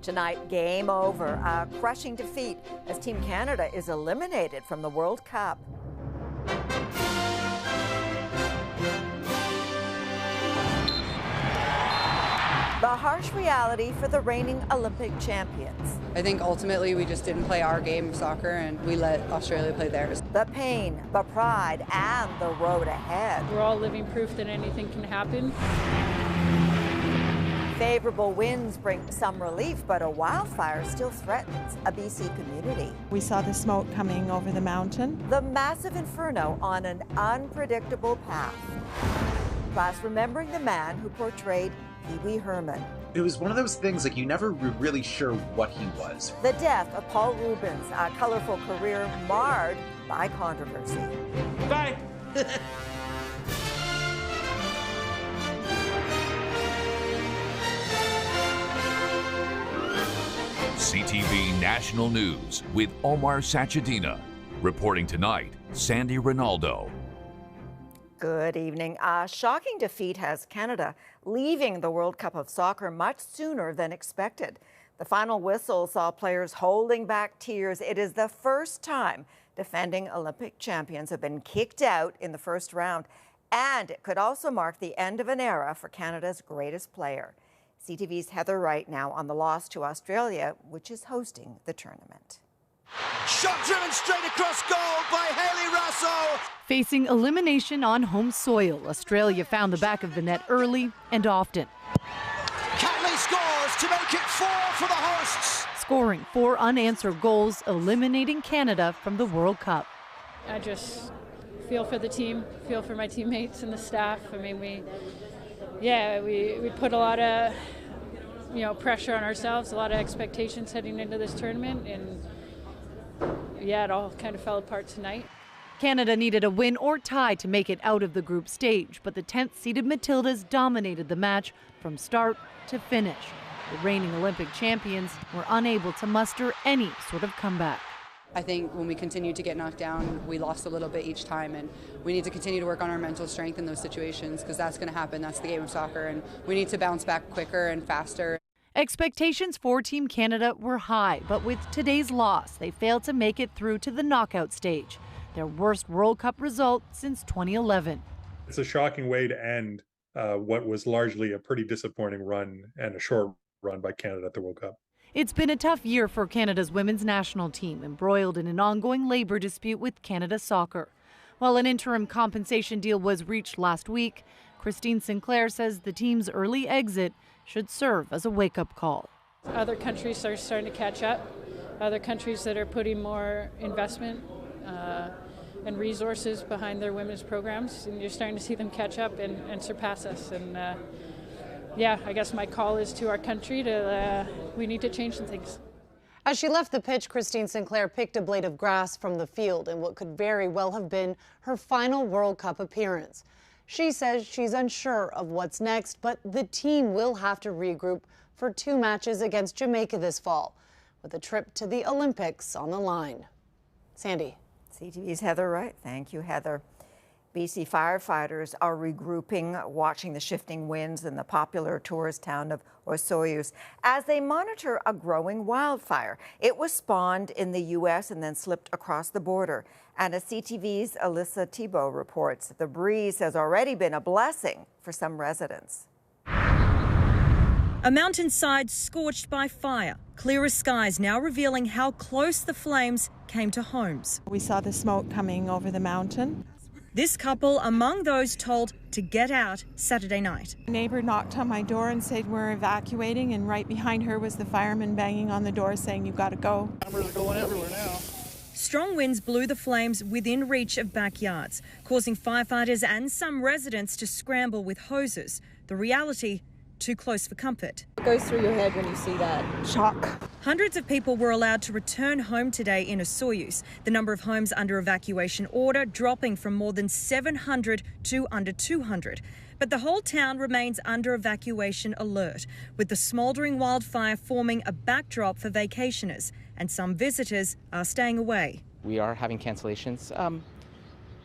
Tonight, game over. A crushing defeat as Team Canada is eliminated from the World Cup. The harsh reality for the reigning Olympic champions. I think ultimately we just didn't play our game of soccer and we let Australia play theirs. The pain, the pride, and the road ahead. We're all living proof that anything can happen. Favorable winds bring some relief, but a wildfire still threatens a BC community. We saw the smoke coming over the mountain. The massive inferno on an unpredictable path. Plus, remembering the man who portrayed Pee Wee Herman. It was one of those things, like, you never were really sure what he was. The death of Paul Rubens, a colorful career marred by controversy. Bye. CTV National News with Omar Sachedina. Reporting tonight, Sandy Ronaldo. Good evening. A shocking defeat has Canada leaving the World Cup of Soccer much sooner than expected. The final whistle saw players holding back tears. It is the first time defending Olympic champions have been kicked out in the first round, and it could also mark the end of an era for Canada's greatest player. CTV's Heather Wright now on the loss to Australia, which is hosting the tournament. Shot driven straight across goal by Hayley Raso. Facing elimination on home soil, Australia found the back of the net early and often. Catley scores to make it 4 for the hosts. Scoring 4 unanswered goals, eliminating Canada from the World Cup. I just feel for the team, feel for my teammates and the staff. I mean, we put a lot of pressure on ourselves, a lot of expectations heading into this tournament, and it all kind of fell apart tonight. Canada needed a win or tie to make it out of the group stage, but the 10th-seeded Matildas dominated the match from start to finish. The reigning Olympic champions were unable to muster any sort of comeback. I think when we continued to get knocked down, we lost a little bit each time, and we need to continue to work on our mental strength in those situations because that's going to happen. That's the game of soccer, and we need to bounce back quicker and faster. Expectations for Team Canada were high, but with today's loss, they failed to make it through to the knockout stage, their worst World Cup result since 2011. It's a shocking way to end what was largely a pretty disappointing run and a short run by Canada at the World Cup. It's been a tough year for Canada's women's national team, embroiled in an ongoing labor dispute with Canada Soccer. While an interim compensation deal was reached last week, Christine Sinclair says the team's early exit should serve as a wake-up call. Other countries are starting to catch up. Other countries that are putting more investment and resources behind their women's programs, and you're starting to see them catch up and surpass us. And I guess my call is to our country to we need to change some things. As she left the pitch, Christine Sinclair picked a blade of grass from the field in what could very well have been her final World Cup appearance. She says she's unsure of what's next, but the team will have to regroup for 2 matches against Jamaica this fall, with a trip to the Olympics on the line. Sandy. CTV's Heather Wright. Thank you, Heather. BC firefighters are regrouping, watching the shifting winds in the popular tourist town of Osoyoos as they monitor a growing wildfire. It was spawned in the U.S. and then slipped across the border. And as CTV's Alyssa Thibault reports, the breeze has already been a blessing for some residents. A mountainside scorched by fire. Clearer skies now revealing how close the flames came to homes. We saw the smoke coming over the mountain. This couple among those told to get out Saturday night. A neighbor knocked on my door and said we're evacuating, and right behind her was the fireman banging on the door saying, "You've got to go." Cameras are going everywhere now. Strong winds blew the flames within reach of backyards, causing firefighters and some residents to scramble with hoses. The reality, too close for comfort. What goes through your head when you see that? Shock. Hundreds of people were allowed to return home today in Osoyoos, the number of homes under evacuation order dropping from more than 700 to under 200. But the whole town remains under evacuation alert, with the smouldering wildfire forming a backdrop for vacationers, and some visitors are staying away. We are having cancellations,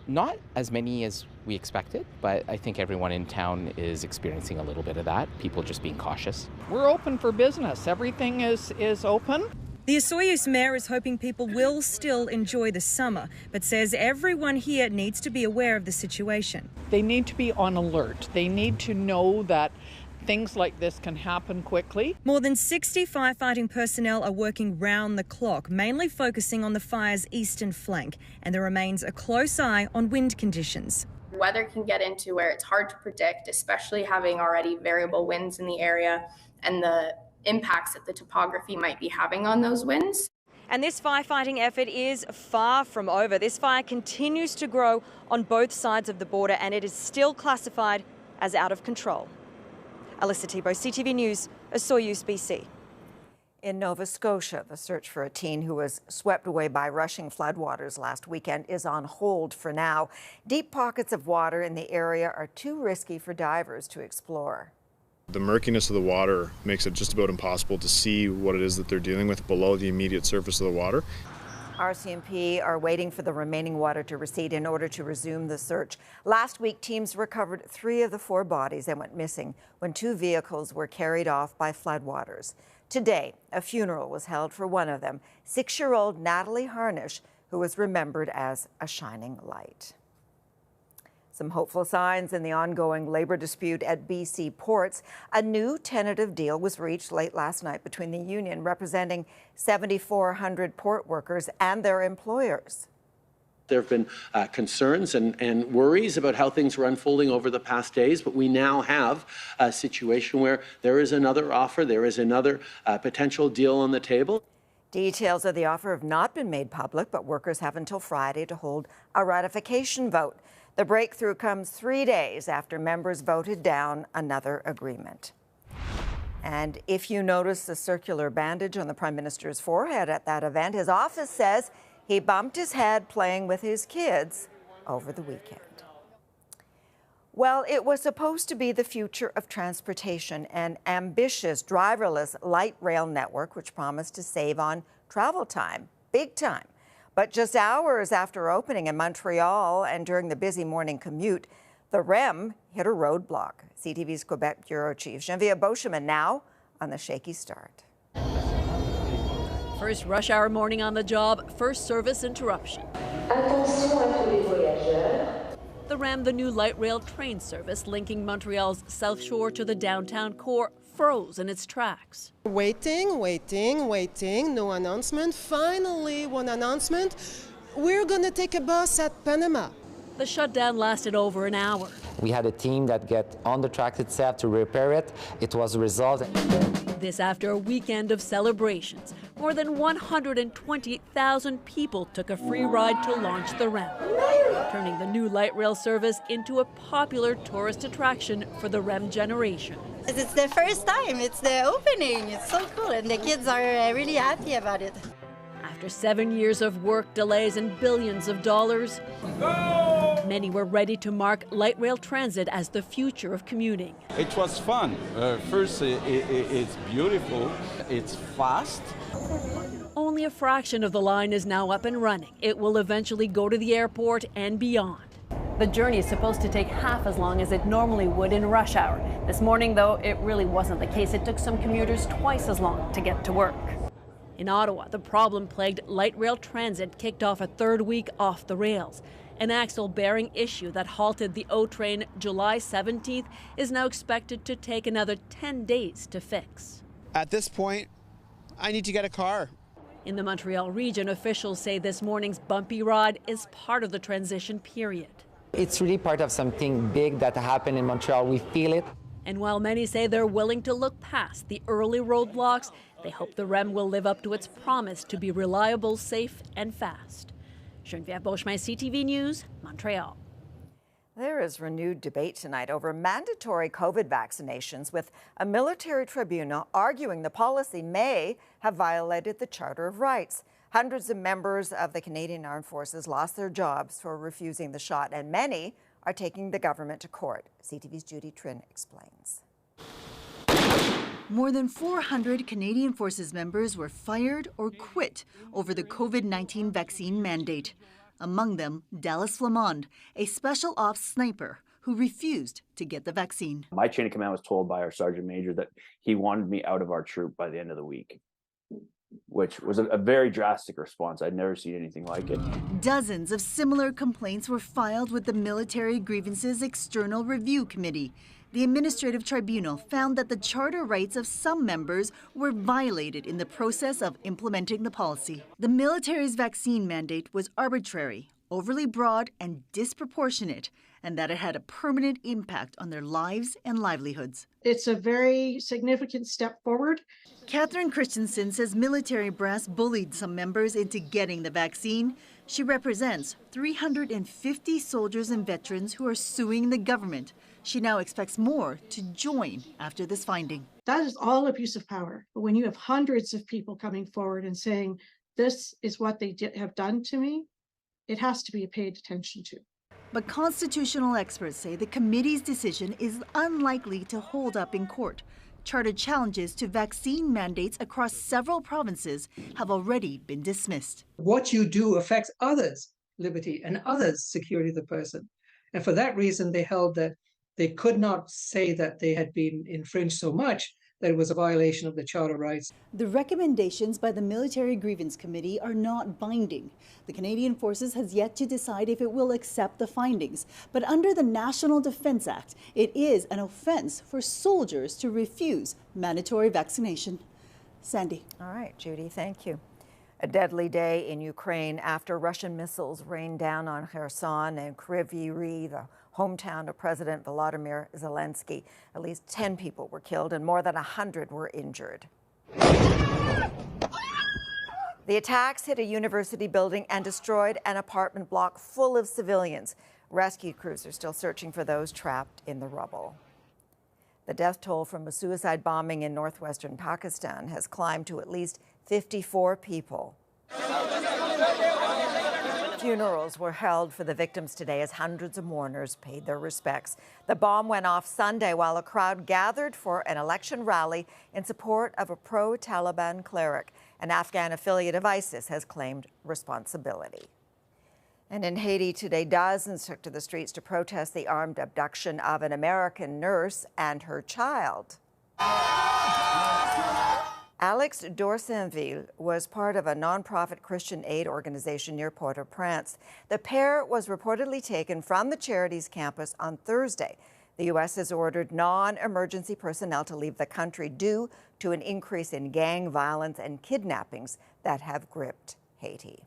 not as many as we expected, but I think everyone in town is experiencing a little bit of that, people just being cautious. We're open for business. Everything is open. The Osoyoos mayor is hoping people will still enjoy the summer, but says everyone here needs to be aware of the situation. They need to be on alert. They need to know that things like this can happen quickly. More than 60 firefighting personnel are working round the clock, mainly focusing on the fire's eastern flank, and there remains a close eye on wind conditions. Weather can get into where it's hard to predict, especially having already variable winds in the area and the impacts that the topography might be having on those winds. And this firefighting effort is far from over. This fire continues to grow on both sides of the border, and it is still classified as out of control. Alyssa Tebow, CTV News, Osoyoos, BC. In Nova Scotia, the search for a teen who was swept away by rushing floodwaters last weekend is on hold for now. Deep pockets of water in the area are too risky for divers to explore. The murkiness of the water makes it just about impossible to see what it is that they're dealing with below the immediate surface of the water. RCMP are waiting for the remaining water to recede in order to resume the search. Last week, teams recovered 3 of the 4 bodies that went missing when 2 vehicles were carried off by floodwaters. Today, a funeral was held for one of them, 6-year-old Natalie Harnish, who was remembered as a shining light. Some hopeful signs in the ongoing labor dispute at BC ports. A new tentative deal was reached late last night between the union representing 7,400 port workers and their employers. There have been concerns and worries about how things were unfolding over the past days, but we now have a situation where there is another offer, there is another potential deal on the table. Details of the offer have not been made public, but workers have until Friday to hold a ratification vote. The breakthrough comes 3 days after members voted down another agreement. And if you notice the circular bandage on the Prime Minister's forehead at that event, his office says he bumped his head playing with his kids over the weekend. Well, it was supposed to be the future of transportation, an ambitious driverless light rail network which promised to save on travel time, big time. But just hours after opening in Montreal and during the busy morning commute, the REM hit a roadblock. CTV's Quebec Bureau Chief Geneviève Beauchemin now on the shaky start. First rush hour morning on the job, first service interruption. The REM, the new light rail train service linking Montreal's South Shore to the downtown core, froze in its tracks. Waiting, no announcement. Finally, one announcement. We're going to take a bus at Panama. The shutdown lasted over an hour. We had a team that got on the track itself to repair it. It was resolved. This after a weekend of celebrations. More than 120,000 people took a free ride to launch the REM, turning the new light rail service into a popular tourist attraction for the REM generation. It's the first time, it's the opening, it's so cool, and the kids are really happy about it. After 7 years of work, delays, and billions of dollars, many were ready to mark light rail transit as the future of commuting. It was fun. First, it's beautiful, it's fast. Only a fraction of the line is now up and running. It will eventually go to the airport and beyond. The journey is supposed to take half as long as it normally would in rush hour. This morning, though, it really wasn't the case. It took some commuters twice as long to get to work. In Ottawa, the problem-plagued light rail transit kicked off a 3rd week off the rails. An axle-bearing issue that halted the O train July 17th is now expected to take another 10 days to fix. At this point, I need to get a car. In the Montreal region, officials say this morning's bumpy ride is part of the transition period. It's really part of something big that happened in Montreal. We feel it. And while many say they're willing to look past the early roadblocks, they hope the REM will live up to its promise to be reliable, safe, and fast. Geneviève Beauchemin, CTV News, Montreal. There is renewed debate tonight over mandatory COVID vaccinations, with a military tribunal arguing the policy may have violated the Charter of Rights. Hundreds of members of the Canadian Armed Forces lost their jobs for refusing the shot, and many are taking the government to court. CTV's Judy Trin explains. More than 400 Canadian Forces members were fired or quit over the COVID-19 vaccine mandate. among them Dallas Flamond, a special ops sniper who refused to get the vaccine. My chain of command was told by our sergeant major that he wanted me out of our troop by the end of the week, which was a very drastic response. I'd never seen anything like it. Dozens of similar complaints were filed with the Military Grievances External Review Committee. The administrative tribunal found that the charter rights of some members were violated in the process of implementing the policy. The military's vaccine mandate was arbitrary, overly broad, and disproportionate, and that it had a permanent impact on their lives and livelihoods. It's a very significant step forward. Catherine Christensen says military brass bullied some members into getting the vaccine. She represents 350 soldiers and veterans who are suing the government. She now expects more to join after this finding. That is all abuse of power. But when you have hundreds of people coming forward and saying, this is what they have done to me, it has to be paid attention to. But constitutional experts say the committee's decision is unlikely to hold up in court. Charter challenges to vaccine mandates across several provinces have already been dismissed. What you do affects others' liberty and others' security of the person. And for that reason, they held that they could not say that they had been infringed so much that it was a violation of the charter rights. The recommendations by the Military Grievance Committee are not binding. The Canadian Forces has yet to decide if it will accept the findings. But under the National Defence Act, it is an offence for soldiers to refuse mandatory vaccination. Sandy. All right, Judy, thank you. A deadly day in Ukraine after Russian missiles rained down on Kherson and Kryvyi Rih, the hometown of President Volodymyr Zelensky. At least 10 people were killed and more than 100 were injured. The attacks hit a university building and destroyed an apartment block full of civilians. Rescue crews are still searching for those trapped in the rubble. The death toll from a suicide bombing in northwestern Pakistan has climbed to at least 54 people. Funerals were held for the victims today as hundreds of mourners paid their respects. The bomb went off Sunday while a crowd gathered for an election rally in support of a pro-Taliban cleric. An Afghan affiliate of ISIS has claimed responsibility. And in Haiti today, dozens took to the streets to protest the armed abduction of an American nurse and her child. Alex Dorsainville was part of a nonprofit Christian aid organization near Port-au-Prince. The pair was reportedly taken from the charity's campus on Thursday. The U.S. has ordered non-emergency personnel to leave the country due to an increase in gang violence and kidnappings that have gripped Haiti.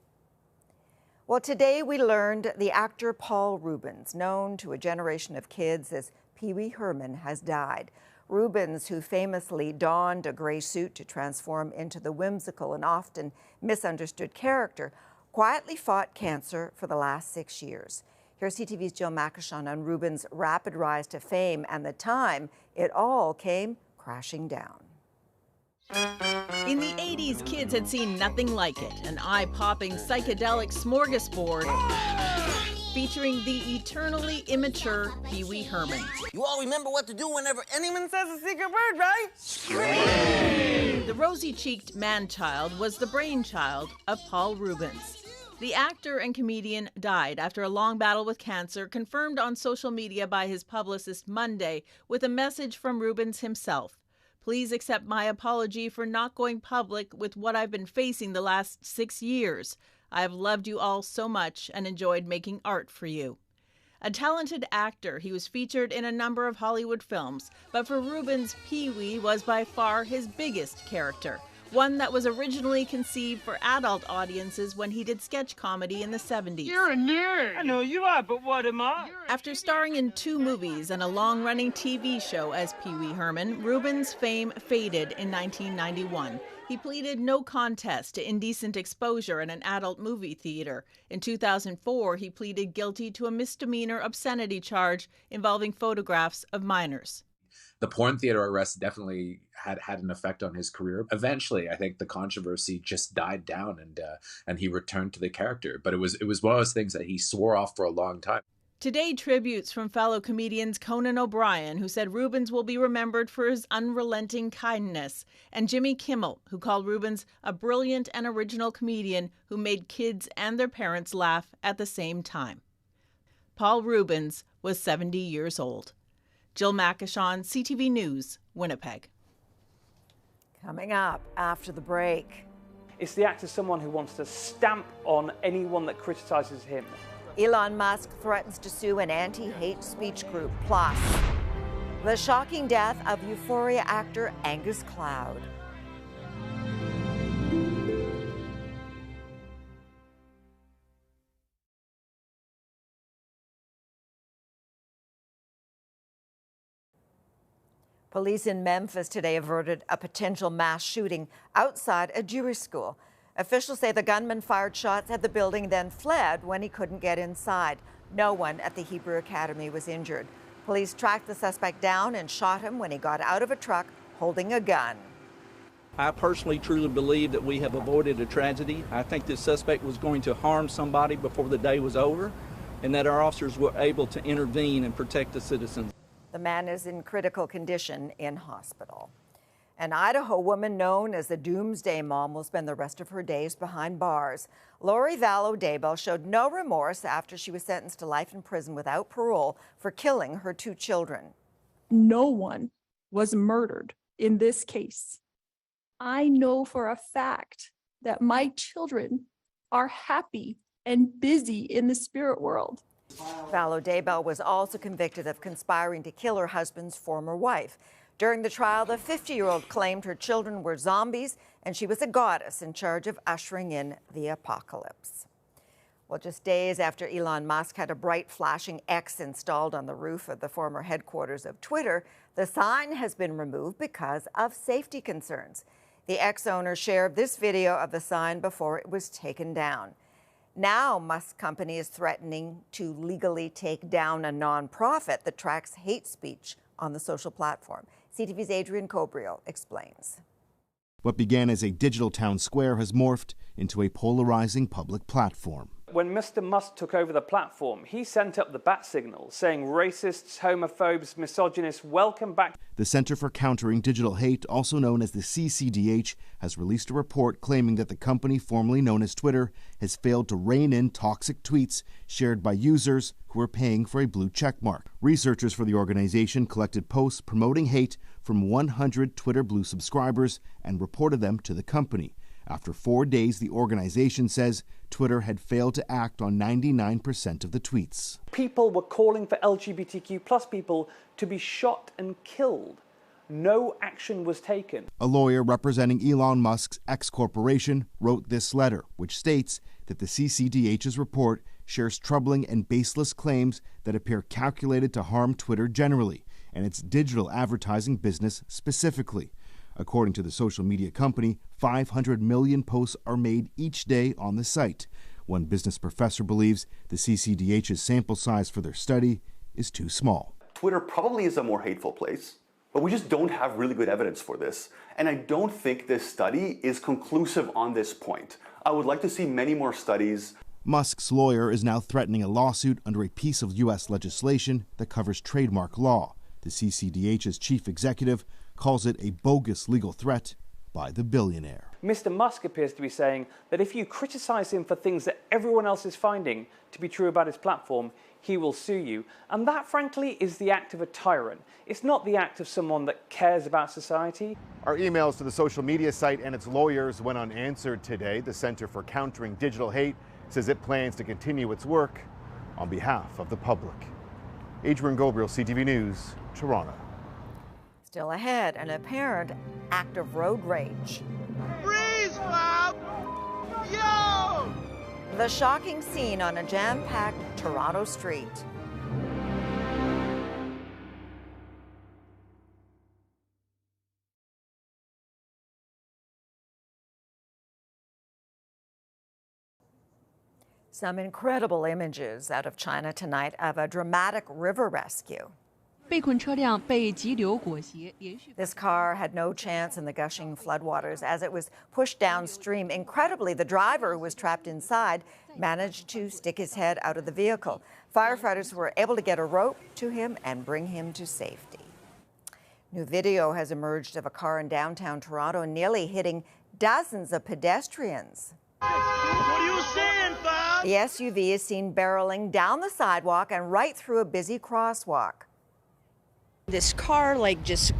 Well, today we learned the actor Paul Reubens, known to a generation of kids as Pee Wee Herman, has died. Reubens, who famously donned a gray suit to transform into the whimsical and often misunderstood character, quietly fought cancer for the last 6 years. Here's CTV's Jill Makashon on Reubens' rapid rise to fame and the time it all came crashing down. In the 80s, kids had seen nothing like it, an eye-popping psychedelic smorgasbord featuring the eternally immature Pee Wee Herman. You all remember what to do whenever anyone says a secret word, right? Scream! The rosy-cheeked man-child was the brainchild of Paul Reubens. The actor and comedian died after a long battle with cancer, confirmed on social media by his publicist Monday with a message from Reubens himself. Please accept my apology for not going public with what I've been facing the last 6 years. I have loved you all so much and enjoyed making art for you. A talented actor, he was featured in a number of Hollywood films, but for Reubens, Pee Wee was by far his biggest character, one that was originally conceived for adult audiences when he did sketch comedy in the 70s. You're a nerd. I know you are, but what am I? After starring in 2 movies and a long-running TV show as Pee Wee Herman, Reubens' fame faded in 1991. He pleaded no contest to indecent exposure in an adult movie theater. In 2004, he pleaded guilty to a misdemeanor obscenity charge involving photographs of minors. The porn theater arrest definitely had an effect on his career. Eventually, I think the controversy just died down and he returned to the character. But it was one of those things that he swore off for a long time. Today, tributes from fellow comedians Conan O'Brien, who said Rubens will be remembered for his unrelenting kindness, and Jimmy Kimmel, who called Rubens a brilliant and original comedian who made kids and their parents laugh at the same time. Paul Rubens was 70 years old. Jill Makashon, CTV News, Winnipeg. Coming up after the break. It's the act of someone who wants to stamp on anyone that criticizes him. Elon Musk threatens to sue an anti-hate speech group. Plus, the shocking death of Euphoria actor Angus Cloud. Police in Memphis today averted a potential mass shooting outside a Jewish school. Officials say the gunman fired shots at the building, then fled when he couldn't get inside. No one at the Hebrew Academy was injured. Police tracked the suspect down and shot him when he got out of a truck holding a gun. I personally truly believe that we have avoided a tragedy. I think this suspect was going to harm somebody before the day was over, and that our officers were able to intervene and protect the citizens. The man is in critical condition in hospital. An Idaho woman known as the Doomsday Mom will spend the rest of her days behind bars. Lori Vallow-Daybell showed no remorse after she was sentenced to life in prison without parole for killing her 2 children. No one was murdered in this case. I know for a fact that my children are happy and busy in the spirit world. Vallow-Daybell was also convicted of conspiring to kill her husband's former wife. During the trial, the 50-year-old claimed her children were zombies and she was a goddess in charge of ushering in the apocalypse. Well, just days after Elon Musk had a bright flashing X installed on the roof of the former headquarters of Twitter, the sign has been removed because of safety concerns. The X owner shared this video of the sign before it was taken down. Now, Musk's company is threatening to legally take down a nonprofit that tracks hate speech on the social platform. CTV's Adrian Cobriel explains. What began as a digital town square has morphed into a polarizing public platform. When Mr. Musk took over the platform, he sent up the bat signal saying racists, homophobes, misogynists, welcome back. The Center for Countering Digital Hate, also known as the CCDH, has released a report claiming that the company formerly known as Twitter has failed to rein in toxic tweets shared by users who are paying for a blue checkmark. Researchers for the organization collected posts promoting hate from 100 Twitter Blue subscribers and reported them to the company. After 4 days, the organization says Twitter had failed to act on 99% of the tweets. People were calling for LGBTQ plus people to be shot and killed. No action was taken. A lawyer representing Elon Musk's X Corporation wrote this letter, which states that the CCDH's report shares troubling and baseless claims that appear calculated to harm Twitter generally and its digital advertising business specifically. According to the social media company, 500 million posts are made each day on the site. One business professor believes the CCDH's sample size for their study is too small. Twitter probably is a more hateful place, but we just don't have really good evidence for this. And I don't think this study is conclusive on this point. I would like to see many more studies. Musk's lawyer is now threatening a lawsuit under a piece of U.S. legislation that covers trademark law. The CCDH's chief executive calls it a bogus legal threat by the billionaire. Mr. Musk appears to be saying that if you criticize him for things that everyone else is finding to be true about his platform, he will sue you. And that, frankly, is the act of a tyrant. It's not the act of someone that cares about society. Our emails to the social media site and its lawyers went unanswered today. The Center for Countering Digital Hate says it plans to continue its work on behalf of the public. Adrian Gabriel, CTV News, Toronto. Still ahead, an apparent act of road rage. Freeze, Bob! Yo! The shocking scene on a jam-packed Toronto street. Some incredible images out of China tonight of a dramatic river rescue. This car had no chance in the gushing floodwaters as it was pushed downstream. Incredibly, the driver, who was trapped inside, managed to stick his head out of the vehicle. Firefighters were able to get a rope to him and bring him to safety. New video has emerged of a car in downtown Toronto nearly hitting dozens of pedestrians. What are you saying, Bob? The SUV is seen barreling down the sidewalk and right through a busy crosswalk. This car just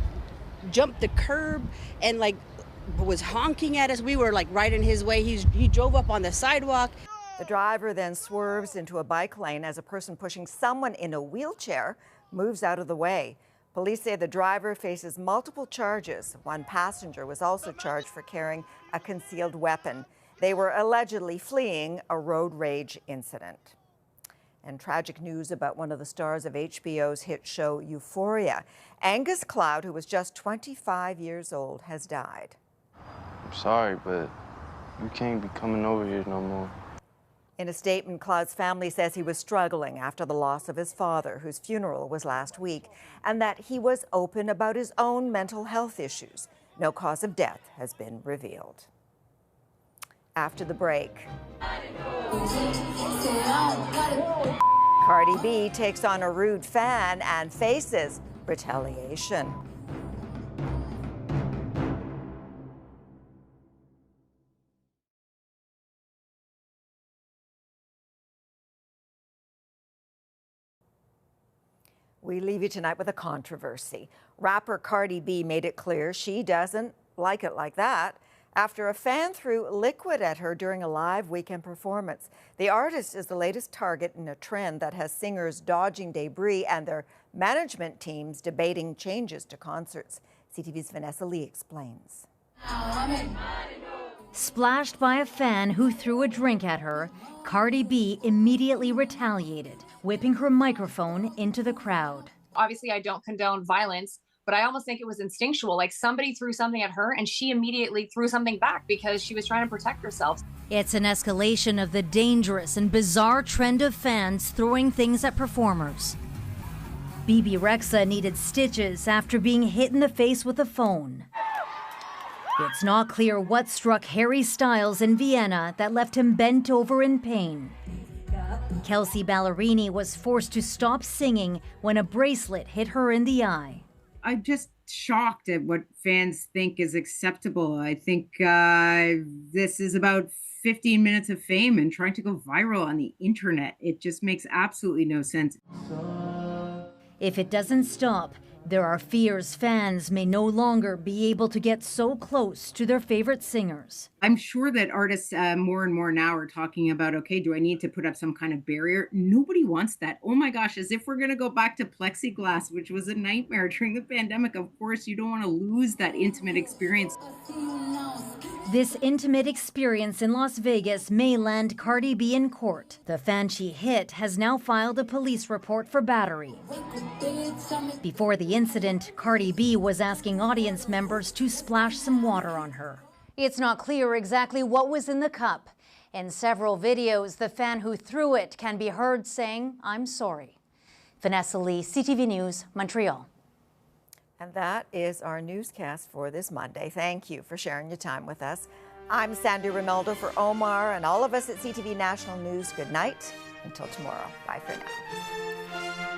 jumped the curb and was honking at us. We were right in his way. He drove up on the sidewalk. The driver then swerves into a bike lane as a person pushing someone in a wheelchair moves out of the way. Police say the driver faces multiple charges. One passenger was also charged for carrying a concealed weapon. They were allegedly fleeing a road rage incident. And tragic news about one of the stars of HBO's hit show Euphoria. Angus Cloud, who was just 25 years old, has died. I'm sorry, but you can't be coming over here no more. In a statement, Cloud's family says he was struggling after the loss of his father, whose funeral was last week, and that he was open about his own mental health issues. No cause of death has been revealed. After the break, Cardi B takes on a rude fan and faces retaliation. We leave you tonight with a controversy. Rapper Cardi B made it clear she doesn't like it like that after a fan threw liquid at her during a live weekend performance. The artist is the latest target in a trend that has singers dodging debris and their management teams debating changes to concerts. CTV's Vanessa Lee explains. Splashed by a fan who threw a drink at her, Cardi B immediately retaliated, whipping her microphone into the crowd. Obviously, I don't condone violence, but I almost think it was instinctual. Like somebody threw something at her and she immediately threw something back because she was trying to protect herself. It's an escalation of the dangerous and bizarre trend of fans throwing things at performers. Bebe Rexha needed stitches after being hit in the face with a phone. It's not clear what struck Harry Styles in Vienna that left him bent over in pain. Kelsey Ballerini was forced to stop singing when a bracelet hit her in the eye. I'm just shocked at what fans think is acceptable. I think this is about 15 minutes of fame and trying to go viral on the internet. It just makes absolutely no sense. If it doesn't stop, there are fears fans may no longer be able to get so close to their favorite singers. I'm sure that artists more and more now are talking about, okay, do I need to put up some kind of barrier? Nobody wants that. Oh my gosh, as if we're going to go back to plexiglass, which was a nightmare during the pandemic. Of course, you don't want to lose that intimate experience. This intimate experience in Las Vegas may land Cardi B in court. The fan she hit has now filed a police report for battery. Before the incident, Cardi B was asking audience members to splash some water on her. It's not clear exactly what was in the cup. In several videos, the fan who threw it can be heard saying, "I'm sorry." Vanessa Lee, CTV News, Montreal. And that is our newscast for this Monday. Thank you for sharing your time with us. I'm Sandy Ronaldo for Omar and all of us at CTV National News. Good night. Until tomorrow. Bye for now.